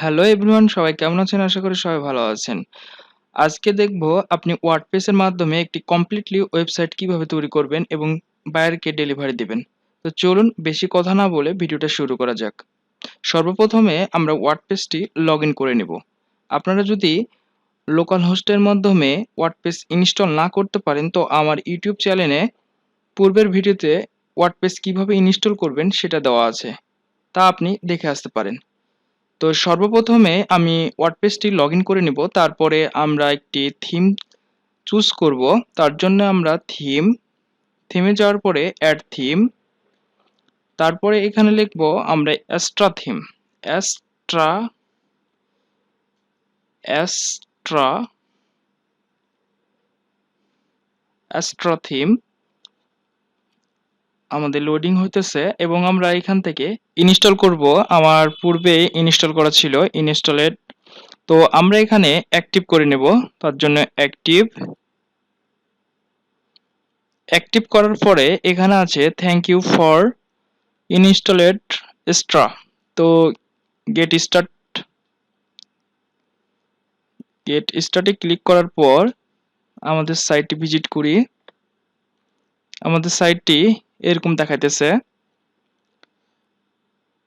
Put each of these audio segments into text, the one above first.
Hello everyone, সবাই কেমন আছেন? আশা করি সবাই ভালো আছেন। আজকে দেখব আপনি ওয়ার্ডপ্রেস এর মাধ্যমে একটি কমপ্লিটলি ওয়েবসাইট কিভাবে তৈরি করবেন এবং বায়ারকে ডেলিভারি দিবেন। তো চলুন বেশি কথা না বলে ভিডিওটা শুরু করা যাক। সর্বপ্রথমে আমরা ওয়ার্ডপ্রেসটি লগইন করে নেব। আপনারা যদি লোকাল হোস্টের মাধ্যমে ওয়ার্ডপ্রেস ইনস্টল না করতে পারেন তো আমার ইউটিউব চ্যানেলে পূর্বের ভিডিওতে ওয়ার্ডপ্রেস কিভাবে ইনস্টল করবেন সেটা দেওয়া আছে। তা আপনি দেখে আসতে পারেন। তো সর্বপ্রথমে আমি ওয়ার্ডপ্রেসটি লগইন করে নিব। তারপরে আমরা একটি থিম চুজ করব। তার জন্য আমরা থিমে যাওয়ার পরে অ্যাড থিম, তারপরে এখানে লিখব আমরা Astra theme. Astra Astra Astra theme আমাদের লোডিং হইতেছে এবং আমরা এখান থেকে ইনস্টল করব। আমার পূর্বে ইনস্টল করা ছিল ইনস্টলেড। তো আমরা এখানে অ্যাক্টিভ করে নেব। তার জন্য অ্যাক্টিভ করার পরে এখানে আছে thank you for installed extra. তো গেট স্টার্টে ক্লিক করার পর আমাদের সাইটটি ভিজিট করি। আমাদের সাইটটি এরকম দেখাইতেছে।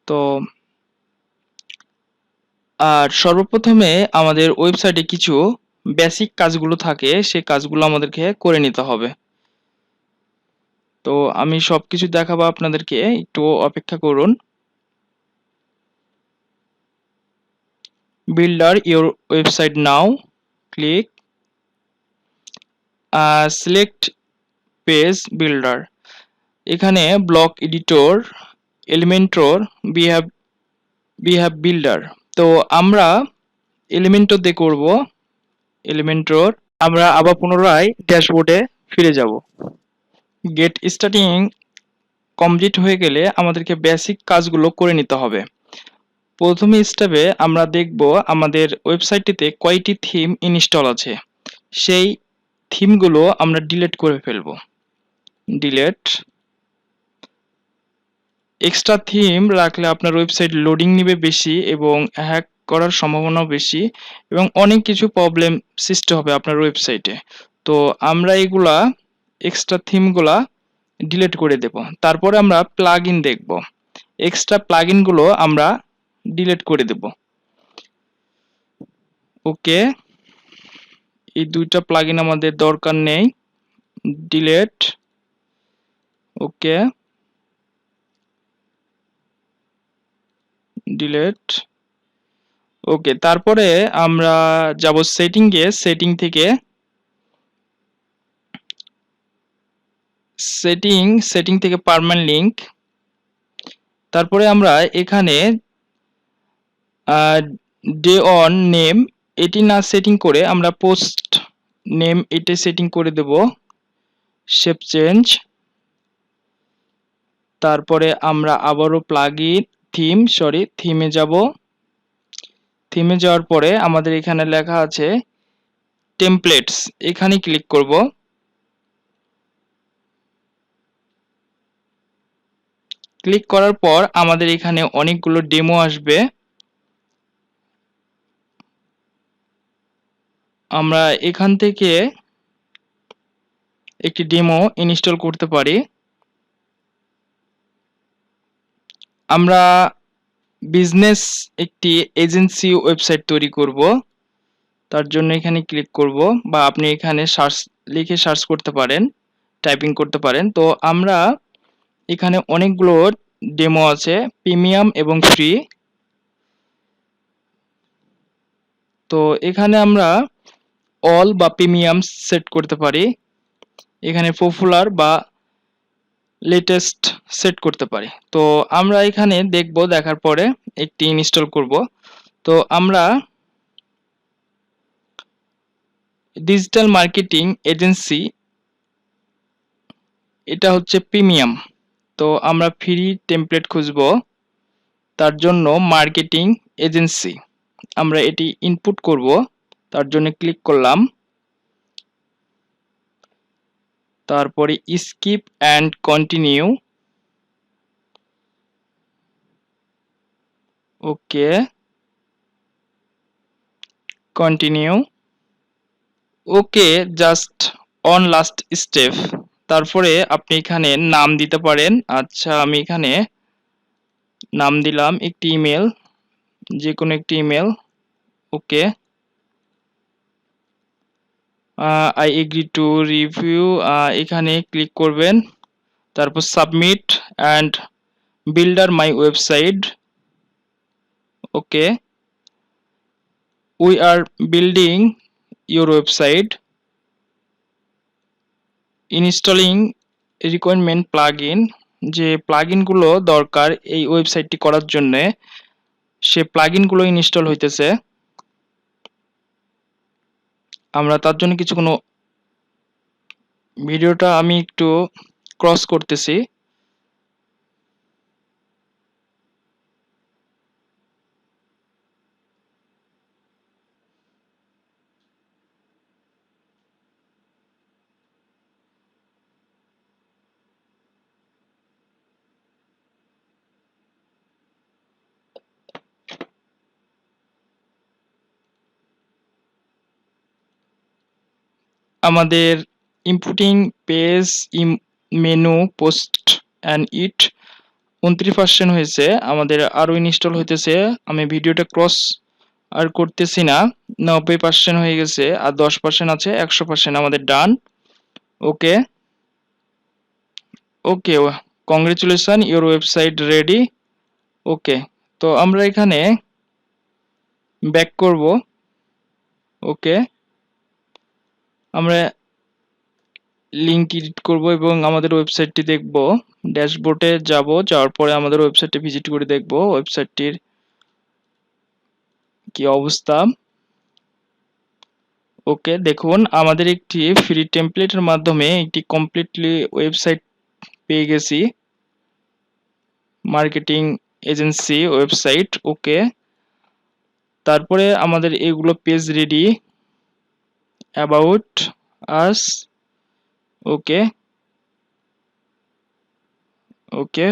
তো আর সর্বপ্রথমে আমাদের ওয়েবসাইটে কিছু বেসিক কাজগুলো থাকে, সেই কাজগুলো আমাদেরকে করে নিতে হবে। তো আমি সবকিছু দেখাবো আপনাদেরকে, একটু অপেক্ষা করুন। Builder your website now. Click select page builder. এখানে block editor, Elementor, we have builder. তো আমরা এলিমেন্টর দিয়ে করব। এলিমেন্টর আমরা আবার পুনরায় ড্যাশবোর্ডে ফিরে যাব। গেট স্টার্টিং কমপ্লিট হয়ে গেলে আমাদেরকে বেসিক কাজগুলো করে নিতে হবে। প্রথম স্টেপে আমরা দেখব আমাদের ওয়েবসাইটটিতে কয়টি থিম ইনস্টল আছে। সেই থিমগুলো আমরা ডিলিট করে ফেলব। ডিলিট। এক্সট্রা থিম রাখলে আপনার ওয়েবসাইট লোডিং নেবে বেশি এবং হ্যাক করার সম্ভাবনাও বেশি এবং অনেক কিছু প্রবলেম সৃষ্টি হবে আপনার ওয়েবসাইটে। তো আমরা এগুলা এক্সট্রা থিমগুলা ডিলিট করে দেব। তারপরে আমরা প্লাগইন দেখব। এক্সট্রা প্লাগইনগুলো আমরা ডিলিট করে দেব। ওকে, এই দুইটা প্লাগইন আমাদের দরকার নেই। ডিলিট। ওকে, ডিলিট। ওকে, তারপরে আমরা যাব সেটিংয়ে। সেটিং থেকে পার্মানেন্ট লিংক। তারপরে আমরা এখানে ডে অন নেম এটি না সেটিং করে আমরা পোস্ট নেম এটা সেটিং করে দেব। Shape change. তারপরে আমরা আবারও থিমে যাব। থিমে যাওয়ার পরে আমাদের এখানে লেখা আছে টেমপ্লেটস, এখানে ক্লিক করব। ক্লিক করার পর আমাদের এখানে অনেকগুলো ডেমো আসবে। আমরা এখান থেকে একটি ডেমো ইনস্টল করতে পারি। আমরা বিজনেস একটি এজেন্সি ওয়েবসাইট তৈরি করব। তার জন্য এখানে ক্লিক করব বা আপনি এখানে সার্চ করতে পারেন, টাইপিং করতে পারেন। তো আমরা এখানে অনেকগুলো ডেমো আছে, প্রিমিয়াম এবং ফ্রি। তো এখানে আমরা অল বা প্রিমিয়াম সেট করতে পারি। এখানে পপুলার বা লেটেস্ট সেট করতে পারি। তো আমরা এখানে দেখব, দেখার পরে একটি ইনস্টল করব। তো আমরা ডিজিটাল মার্কেটিং এজেন্সি, এটা হচ্ছে প্রিমিয়াম। তো আমরা ফ্রি টেমপ্লেট খুঁজব। তার জন্য মার্কেটিং এজেন্সি আমরা এটি ইনপুট করব। তার জন্য ক্লিক করলাম। তারপরে skip and continue. Okay, continue. Okay, just on last step. তারপরে আপনি এখানে নাম দিতে পারেন। আচ্ছা, আমি এখানে নাম দিলাম একটি ইমেল, যে কোনো একটি email. Okay, I agree to review, এখানে ক্লিক করবেন। তারপর submit and builder my website. Okay, we are building your website, installing requirement plugin. যে প্লাগইনগুলো দরকার এই ওয়েবসাইটটি করার জন্য, সে প্লাগইনগুলো ইনস্টল হইতেছে। আমরা তার জন্য কোনো ভিডিওটা আমি একটু ক্রস করতেছি। আমাদের inputting page menu post and it 29% হয়েছে, আমাদের আরো ইনস্টল হইতেছে। আমি ভিডিওটা ক্রস আর করতেছি না, 90% হয়ে গেছে, আর 10% আছে, 100% আমাদের ডান। ওকে ওকে, কংগ্রেচুলেশন, ইওর ওয়েবসাইট রেডি। ওকে, তো আমরা এখানে ব্যাক করব। ওকে, আমরা লিংক এডিট করব এবং আমাদের ওয়েবসাইটটি দেখব। ড্যাশবোর্ডে যাব, যাওয়ার পরে আমাদের ওয়েবসাইটটি ভিজিট করে দেখব ওয়েবসাইটটির কি অবস্থা। ওকে, দেখুন আমাদের একটি ফ্রি টেমপ্লেটের মাধ্যমে একটি কমপ্লিটলি ওয়েবসাইট পেয়ে গেছি, মার্কেটিং এজেন্সি ওয়েবসাইট। ওকে, তারপরে আমাদের এগুলো page ready, about us. Okay okay,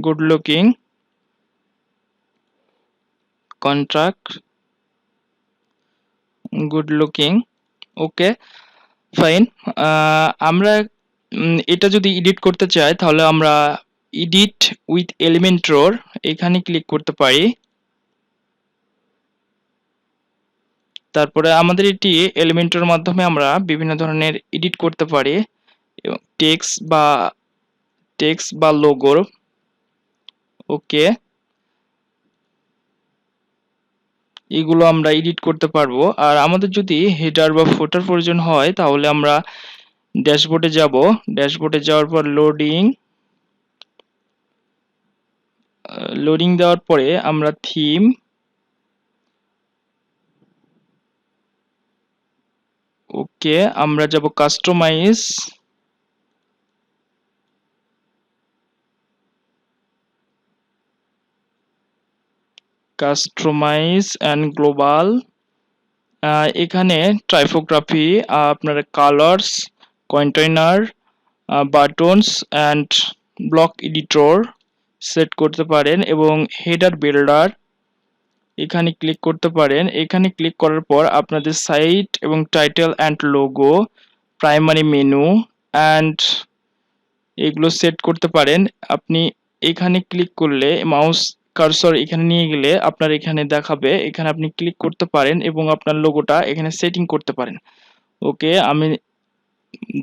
good looking, contract, good looking. Okay, fine. আমরা এটা যদি এডিট করতে চাই তাহলে আমরা এডিট উইথ এলিমেন্টর এখানে ক্লিক করতে পারি। তারপরে আমাদের এটি এলিমেন্টর মাধ্যমে আমরা বিভিন্ন ধরনের এডিট করতে পারি, টেক্সট বা লোগো। ওকে, এগুলো আমরা এডিট করতে পারবো। আর আমাদের যদি হেডার বা ফুটার প্রয়োজন হয় তাহলে আমরা ড্যাশবোর্ডে যাব, ড্যাশবোর্ডে যাওয়ার পর লোডিং দেওয়ার পরে আমরা থিম, ওকে, আমরা যাব কাস্টমাইজ, অ্যান্ড গ্লোবাল। এখানে টাইপোগ্রাফি, আপনার colours, container, buttons and block editor set করতে পারেন এবং হেডার বিল্ডার এখানে ক্লিক করতে পারেন। এখানে ক্লিক করার পর আপনাদের সাইট এবং title and logo, primary menu and এগুলো সেট করতে পারেন। আপনি এখানে ক্লিক করলে মাউস কার্সর এখানে নিয়ে গেলে আপনার এখানে দেখাবে, এখানে আপনি ক্লিক করতে পারেন এবং আপনার লোগোটা এখানে সেটিং করতে পারেন। ওকে, আমি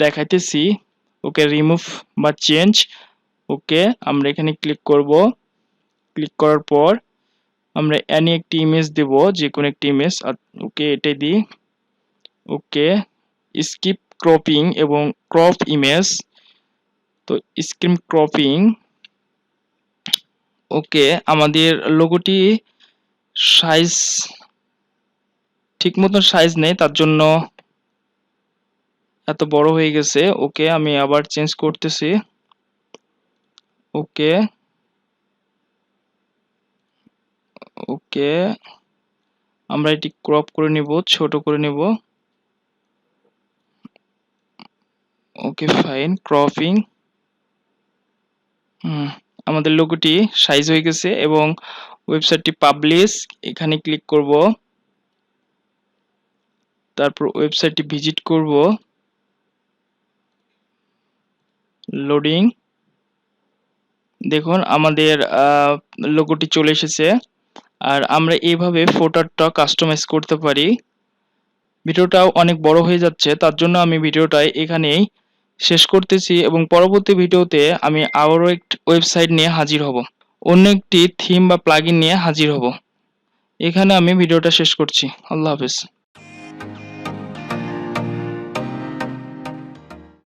দেখাইতেছি। ওকে, রিমুভ বা চেঞ্জ। ওকে, আমরা এখানে ক্লিক করব। ক্লিক করার পর আমরা এনি একটি ইমেজ দেব, যে কোনো একটি ইমেজ। ওকে, এটাই দিই। ওকে, স্কিপ ক্রপিং এবং ক্রপ ইমেজ। তো স্ক্রিন ক্রপিং। ওকে, আমাদের লোগোটি সাইজ ঠিক মতন সাইজ নেই, তার জন্য এত বড় হয়ে গেছে। ওকে, আমি আবার চেঞ্জ করতেছি। ওকে ওকে, আমরা এটি ক্রপ করে নিব, ছোট করে নিব। ওকে, ফাইন, ক্রপিং। আমাদের লোগোটি সাইজ হয়ে গেছে এবং ওয়েবসাইটটি পাবলিশ, এখানে ক্লিক করব। তারপর ওয়েবসাইটটি ভিজিট করব। লোডিং। দেখুন আমাদের লোগোটি চলে এসেছে। আর আমরা এইভাবে ফোল্ডারটা কাস্টমাইজ করতে পারি। ভিডিওটাও অনেক বড় হয়ে যাচ্ছে, তার জন্য আমি ভিডিওটা এখানেই শেষ করতেছি এবং পরবর্তী ভিডিওতে আমি আবারও একটি ওয়েবসাইট নিয়ে হাজির হব, অন্য একটি থিম বা প্লাগইন নিয়ে হাজির হব। এখানে আমি ভিডিওটা শেষ করছি। আল্লাহ হাফেজ।